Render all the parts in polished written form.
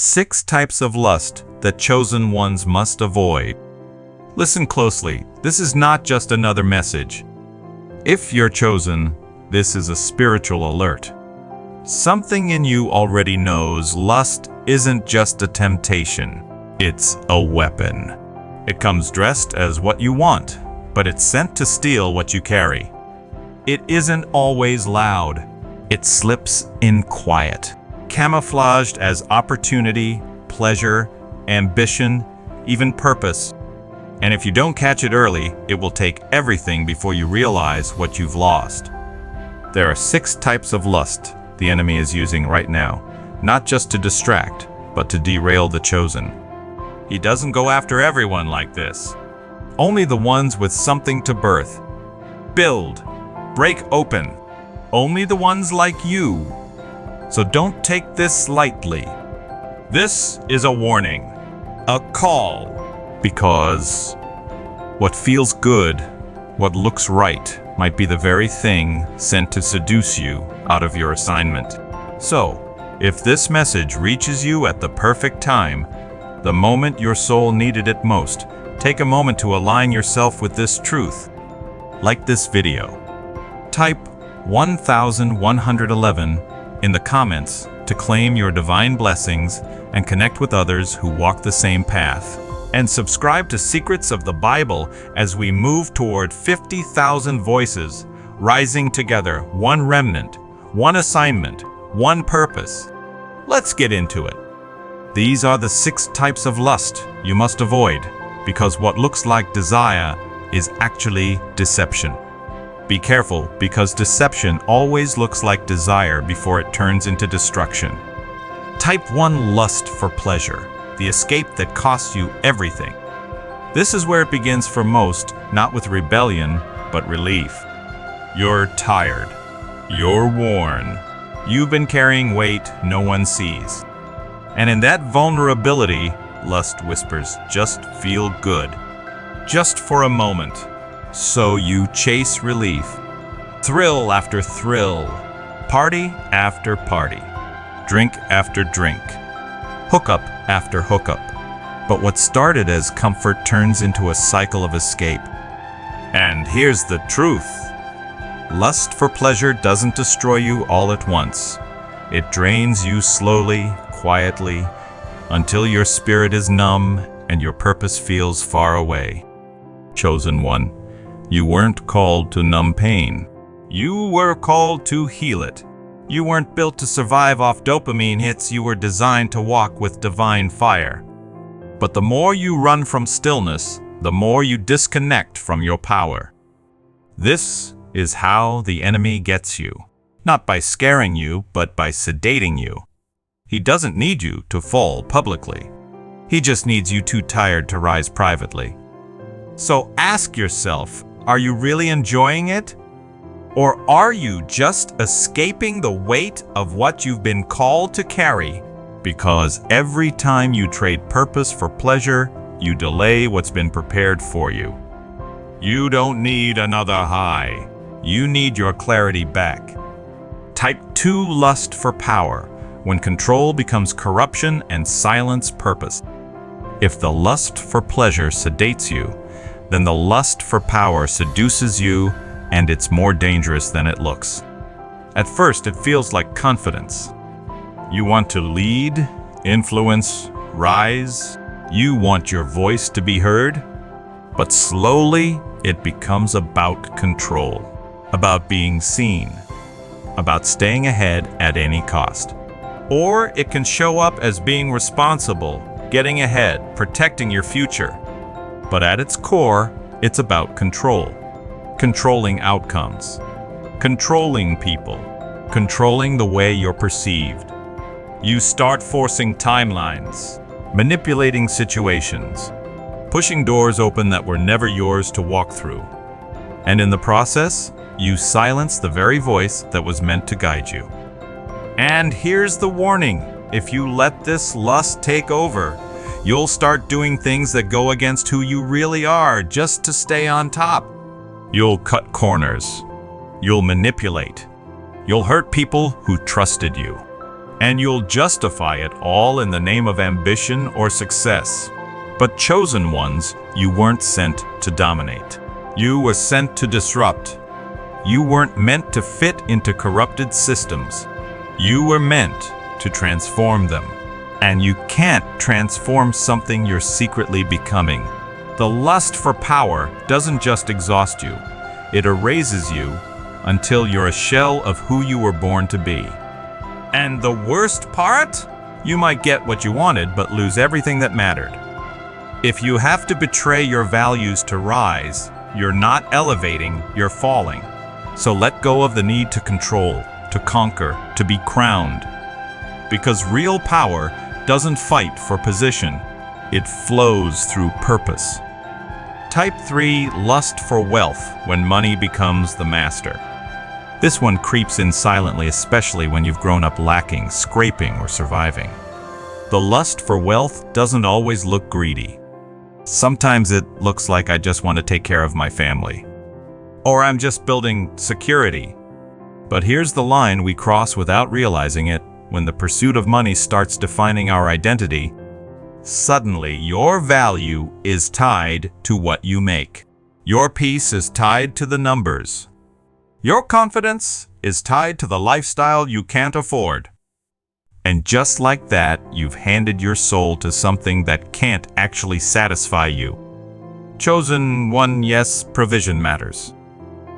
6 types of lust that chosen ones must avoid. Listen closely. This is not just another message. If you're chosen, this is a spiritual alert. Something in you already knows lust isn't just a temptation. It's a weapon. It comes dressed as what you want, but it's sent to steal what you carry. It isn't always loud. It slips in quiet, camouflaged as opportunity, pleasure, ambition, even purpose. And if you don't catch it early, it will take everything before you realize what you've lost. There are 6 types of lust the enemy is using right now, not just to distract, but to derail the chosen. He doesn't go after everyone like this. Only the ones with something to birth, build, break open. Only the ones like you. So don't take this lightly. This is a warning, a call, because what feels good, what looks right, might be the very thing sent to seduce you out of your assignment. So, if this message reaches you at the perfect time, the moment your soul needed it most, take a moment to align yourself with this truth. Like this video. Type 1111 in the comments to claim your divine blessings and connect with others who walk the same path. And subscribe to Secrets of the Bible as we move toward 50,000 voices, rising together, one remnant, one assignment, one purpose. Let's get into it. These are the 6 types of lust you must avoid, because what looks like desire is actually deception. Be careful, because deception always looks like desire before it turns into destruction. Type 1, lust for pleasure, the escape that costs you everything. This is where it begins for most, not with rebellion, but relief. You're tired. You're worn. You've been carrying weight no one sees. And in that vulnerability, lust whispers, just feel good. Just for a moment. So you chase relief. Thrill after thrill. Party after party. Drink after drink. Hookup after hookup. But what started as comfort turns into a cycle of escape. And here's the truth. Lust for pleasure doesn't destroy you all at once. It drains you slowly, quietly, until your spirit is numb and your purpose feels far away. Chosen one, you weren't called to numb pain. You were called to heal it. You weren't built to survive off dopamine hits, you were designed to walk with divine fire. But the more you run from stillness, the more you disconnect from your power. This is how the enemy gets you. Not by scaring you, but by sedating you. He doesn't need you to fall publicly. He just needs you too tired to rise privately. So ask yourself, are you really enjoying it? Or are you just escaping the weight of what you've been called to carry? Because every time you trade purpose for pleasure, you delay what's been prepared for you. You don't need another high. You need your clarity back. Type 2, lust for power, when control becomes corruption and silence purpose. If the lust for pleasure sedates you, then the lust for power seduces you, and it's more dangerous than it looks. At first, it feels like confidence. You want to lead, influence, rise. You want your voice to be heard. But slowly, it becomes about control, about being seen, about staying ahead at any cost. Or it can show up as being responsible, getting ahead, protecting your future. But at its core, it's about control. Controlling outcomes, controlling people, controlling the way you're perceived. You start forcing timelines, manipulating situations, pushing doors open that were never yours to walk through. And in the process, you silence the very voice that was meant to guide you. And here's the warning. If you let this lust take over, you'll start doing things that go against who you really are just to stay on top. You'll cut corners. You'll manipulate. You'll hurt people who trusted you. And you'll justify it all in the name of ambition or success. But chosen ones, you weren't sent to dominate. You were sent to disrupt. You weren't meant to fit into corrupted systems. You were meant to transform them. And you can't transform something you're secretly becoming. The lust for power doesn't just exhaust you. It erases you until you're a shell of who you were born to be. And the worst part? You might get what you wanted, but lose everything that mattered. If you have to betray your values to rise, you're not elevating, you're falling. So let go of the need to control, to conquer, to be crowned. Because real power doesn't fight for position, it flows through purpose. Type 3, lust for wealth when money becomes the master. This one creeps in silently, especially when you've grown up lacking, scraping, or surviving. The lust for wealth doesn't always look greedy. Sometimes it looks like I just want to take care of my family. Or I'm just building security. But here's the line we cross without realizing it. When the pursuit of money starts defining our identity, suddenly your value is tied to what you make. Your peace is tied to the numbers. Your confidence is tied to the lifestyle you can't afford. And just like that, you've handed your soul to something that can't actually satisfy you. Chosen one, yes, provision matters.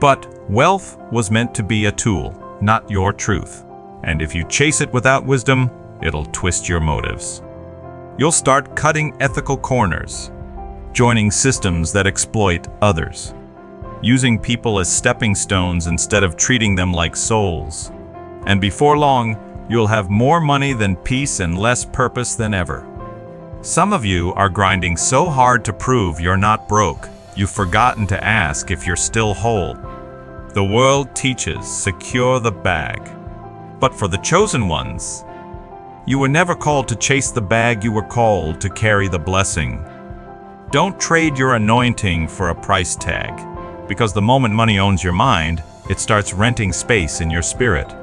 But wealth was meant to be a tool, not your truth. And if you chase it without wisdom, it'll twist your motives. You'll start cutting ethical corners, joining systems that exploit others, using people as stepping stones instead of treating them like souls. And before long, you'll have more money than peace and less purpose than ever. Some of you are grinding so hard to prove you're not broke, you've forgotten to ask if you're still whole. The world teaches, secure the bag. But for the chosen ones, you were never called to chase the bag, you were called to carry the blessing. Don't trade your anointing for a price tag, because the moment money owns your mind, it starts renting space in your spirit.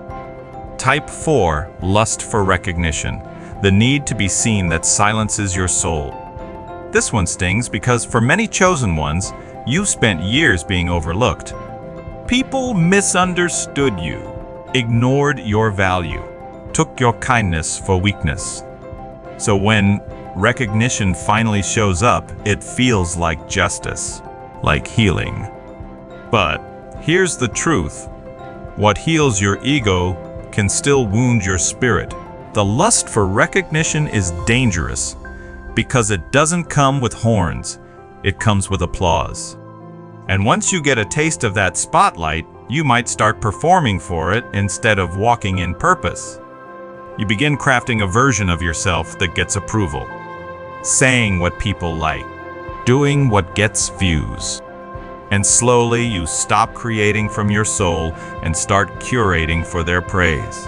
Type 4, lust for recognition, the need to be seen that silences your soul. This one stings because for many chosen ones, you've spent years being overlooked. People misunderstood you, ignored your value, took your kindness for weakness. So when recognition finally shows up, it feels like justice, like healing. But here's the truth. What heals your ego can still wound your spirit. The lust for recognition is dangerous because it doesn't come with horns, it comes with applause. And once you get a taste of that spotlight, you might start performing for it instead of walking in purpose. You begin crafting a version of yourself that gets approval, saying what people like, doing what gets views. And slowly you stop creating from your soul and start curating for their praise.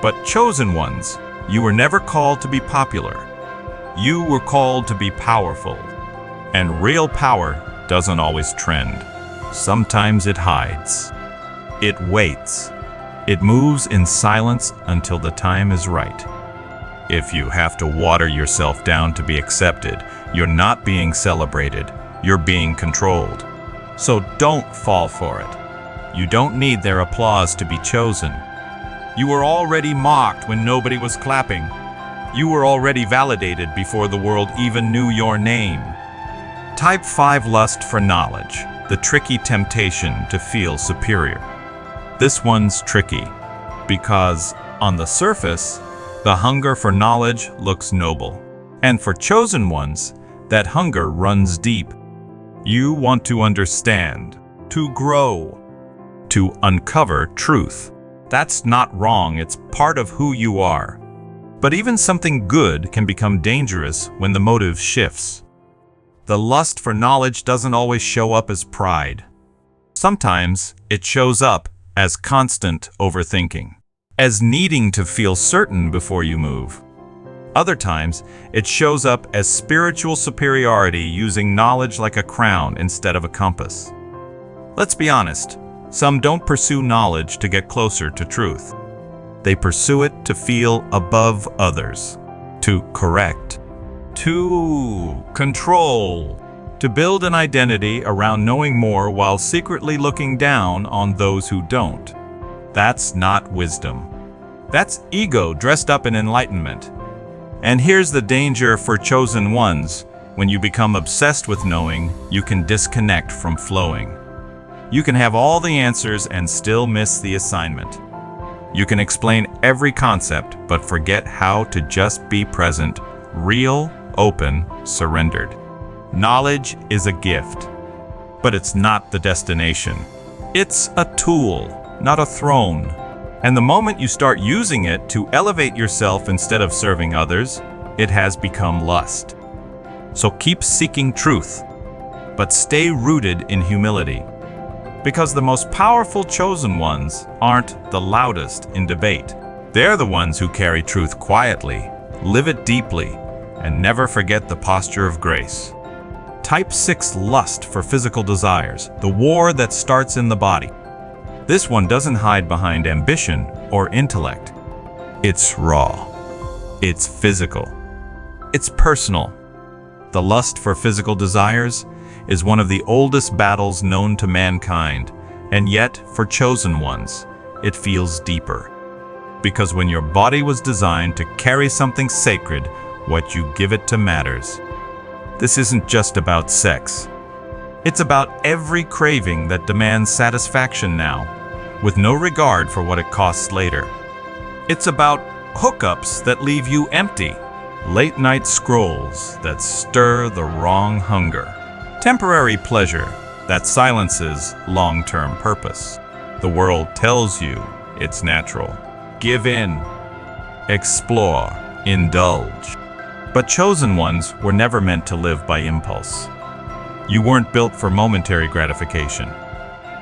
But chosen ones, you were never called to be popular. You were called to be powerful. And real power doesn't always trend. Sometimes it hides. It waits. It moves in silence until the time is right. If you have to water yourself down to be accepted, you're not being celebrated. You're being controlled. So don't fall for it. You don't need their applause to be chosen. You were already mocked when nobody was clapping. You were already validated before the world even knew your name. Type 5, lust for knowledge, the tricky temptation to feel superior. This one's tricky because on the surface, the hunger for knowledge looks noble. And for chosen ones, that hunger runs deep. You want to understand, to grow, to uncover truth. That's not wrong, it's part of who you are. But even something good can become dangerous when the motive shifts. The lust for knowledge doesn't always show up as pride. Sometimes it shows up as constant overthinking, as needing to feel certain before you move. Other times, it shows up as spiritual superiority, using knowledge like a crown instead of a compass. Let's be honest, some don't pursue knowledge to get closer to truth. They pursue it to feel above others, to correct, to control, to build an identity around knowing more while secretly looking down on those who don't. That's not wisdom. That's ego dressed up in enlightenment. And here's the danger for chosen ones. When you become obsessed with knowing, you can disconnect from flowing. You can have all the answers and still miss the assignment. You can explain every concept, but forget how to just be present, real, open, surrendered. Knowledge is a gift, but it's not the destination. It's a tool, not a throne. And the moment you start using it to elevate yourself instead of serving others, it has become lust. So keep seeking truth, but stay rooted in humility. Because the most powerful chosen ones aren't the loudest in debate. They're the ones who carry truth quietly, live it deeply, and never forget the posture of grace. Type 6 lust for physical desires, the war that starts in the body. This one doesn't hide behind ambition or intellect. It's raw. It's physical. It's personal. The lust for physical desires is one of the oldest battles known to mankind, and yet, for chosen ones, it feels deeper. Because when your body was designed to carry something sacred, what you give it to matters. This isn't just about sex. It's about every craving that demands satisfaction now, with no regard for what it costs later. It's about hookups that leave you empty, late-night scrolls that stir the wrong hunger, temporary pleasure that silences long-term purpose. The world tells you it's natural. Give in, explore, indulge. But chosen ones were never meant to live by impulse. You weren't built for momentary gratification.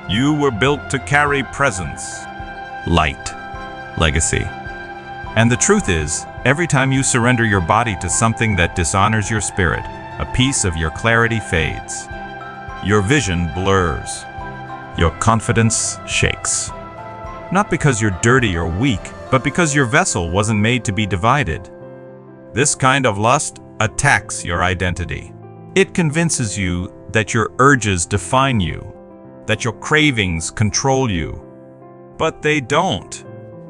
You were built to carry presence, light, legacy. And the truth is, every time you surrender your body to something that dishonors your spirit, a piece of your clarity fades. Your vision blurs. Your confidence shakes. Not because you're dirty or weak, but because your vessel wasn't made to be divided. This kind of lust attacks your identity. It convinces you that your urges define you, that your cravings control you. But they don't.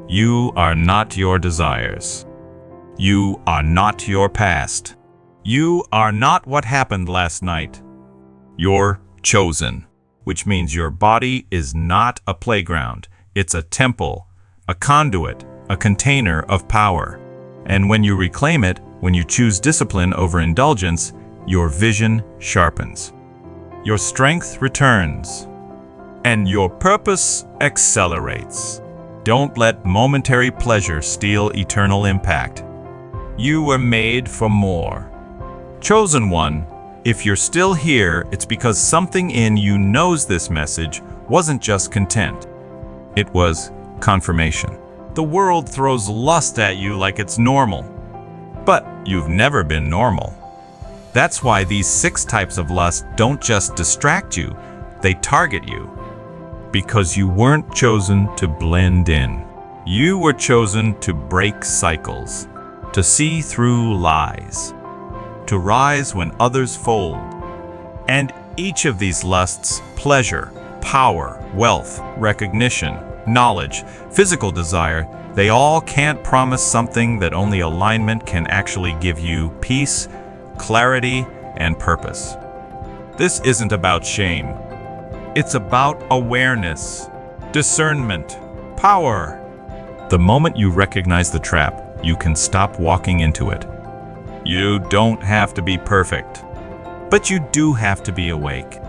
You are not your desires. You are not your past. You are not what happened last night. You're chosen, which means your body is not a playground. It's a temple, a conduit, a container of power. And when you reclaim it, when you choose discipline over indulgence, your vision sharpens. Your strength returns. And your purpose accelerates. Don't let momentary pleasure steal eternal impact. You were made for more. Chosen one, if you're still here, it's because something in you knows this message wasn't just content. It was confirmation. The world throws lust at you like it's normal. But you've never been normal. That's why these 6 types of lust don't just distract you, they target you. Because you weren't chosen to blend in. You were chosen to break cycles, to see through lies, to rise when others fold. And each of these lusts, pleasure, power, wealth, recognition, knowledge, physical desire, they all can't promise something that only alignment can actually give you: peace, clarity, and purpose. This isn't about shame. It's about awareness, discernment, power. The moment you recognize the trap, you can stop walking into it. You don't have to be perfect, but you do have to be awake.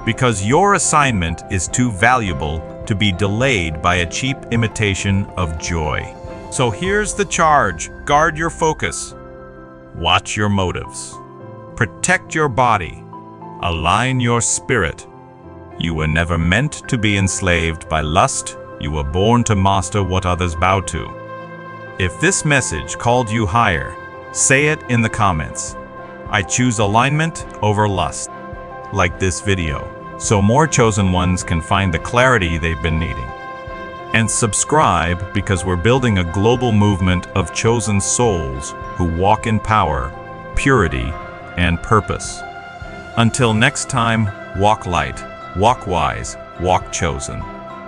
Because your assignment is too valuable to be delayed by a cheap imitation of joy. So here's the charge: guard your focus. Watch your motives. Protect your body. Align your spirit. You were never meant to be enslaved by lust. You were born to master what others bow to. If this message called you higher, say it in the comments. I choose alignment over lust. Like this video, so more chosen ones can find the clarity they've been needing. And subscribe because we're building a global movement of chosen souls who walk in power, purity, and purpose. Until next time, walk light, walk wise, walk chosen.